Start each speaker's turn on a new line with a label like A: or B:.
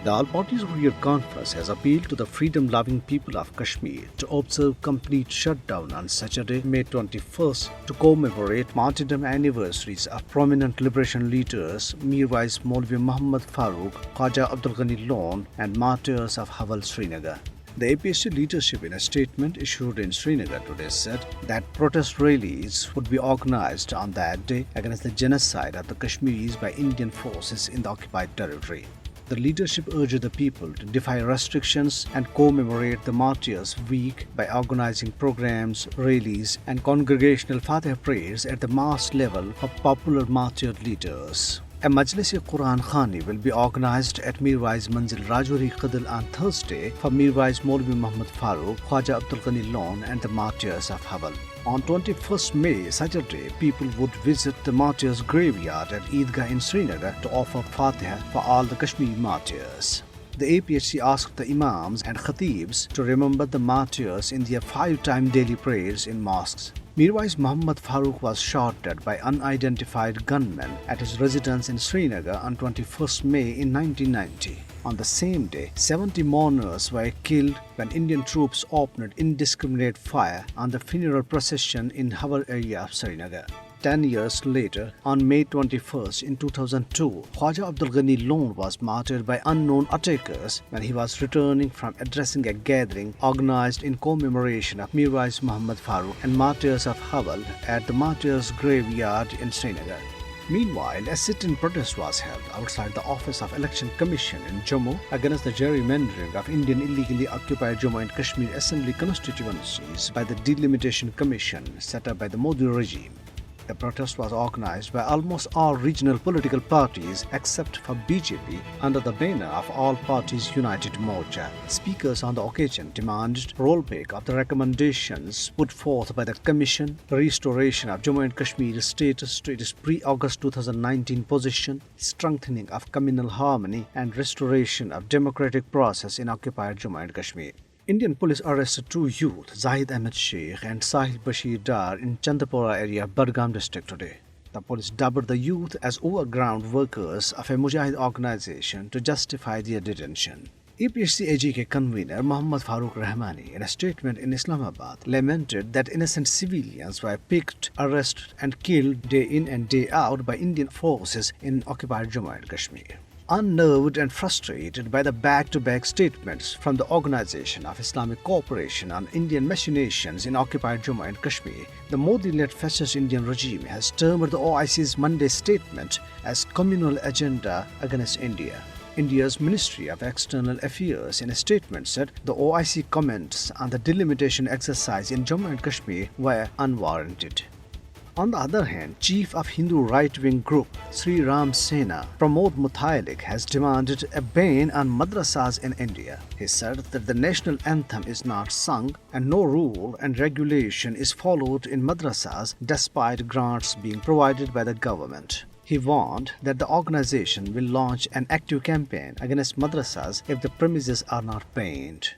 A: The All-Parties Hurriyat Conference has appealed to the freedom-loving people of Kashmir to observe complete shutdown on Saturday, May 21st, to commemorate martyrdom anniversaries of prominent liberation leaders Mirwaiz Farooq, Khawaja Abdul Ghani Lone, and martyrs of Hawal, Srinagar. The APHC leadership, in a statement issued in Srinagar today, said that protest rallies would be organized on that day against the genocide of the Kashmiris by Indian forces in the occupied territory. The leadership urged the people to defy restrictions and commemorate the Martyrs Week by organizing programs, rallies, and congregational Fatih prayers at the mass level for popular martyred leaders. A Majlis-e-Quran Khani will be organized at Mirwaiz Manzil Rajuri Qadil on Thursday for Mirwaiz Farooq, Khawaja Abdul Ghani Lone, and the martyrs of Hawal. On 21st May, Saturday, people would visit the martyrs' graveyard at Eidgah in Srinagar to offer Fatiha for all the Kashmiri martyrs. The APHC asked the Imams and Khatibs to remember the martyrs in their 5-time daily prayers in mosques. Mirwaiz Farooq was shot dead by unidentified gunmen at his residence in Srinagar on 21st May in 1990. On the same day, 70 mourners were killed when Indian troops opened indiscriminate fire on the funeral procession in Hawal area of Srinagar. 10 years later, on May 21st in 2002, Khawaja Abdul Ghani Lone was martyred by unknown attackers when he was returning from addressing a gathering organized in commemoration of Mirwaiz Farooq and martyrs of Hawal at the martyrs' graveyard in Srinagar. Meanwhile, a sit-in protest was held outside the Office of Election Commission in Jammu against the gerrymandering of Indian illegally occupied Jammu and Kashmir Assembly constituencies by the Delimitation Commission set up by the Modi regime. The protest was organized by almost all regional political parties except for BJP under the banner of All Parties United Morcha. Speakers on the occasion demanded rollback of the recommendations put forth by the Commission, restoration of Jammu and Kashmir's status to its pre-August 2019 position, strengthening of communal harmony, and restoration of democratic process in occupied Jammu and Kashmir. Indian police arrested 2 youth, Zahid Ahmed Sheikh and Sahil Bashir Dar, in Chandapura area of Budgam district today. The police dubbed the youth as overground workers of a Mujahid organization to justify their detention. APHC AGK convener Mohammad Farooq Rahmani, in a statement in Islamabad, lamented that innocent civilians were picked, arrested and killed day in and day out by Indian forces in occupied Jammu and Kashmir. Unnerved and frustrated by the back-to-back statements from the Organization of Islamic Cooperation on Indian machinations in occupied Jammu and Kashmir, the Modi-led fascist Indian regime has termed the OIC's Monday statement as communal agenda against India. India's Ministry of External Affairs, in a statement, said the OIC comments on the delimitation exercise in Jammu and Kashmir were unwarranted. On the other hand, Chief of Hindu right-wing group Sri Ram Sena, Pramod Muthaillik, has demanded a ban on madrasas in India. He said that the national anthem is not sung and no rule and regulation is followed in madrasas despite grants being provided by the government. He warned that the organization will launch an active campaign against madrasas if the premises are not banned.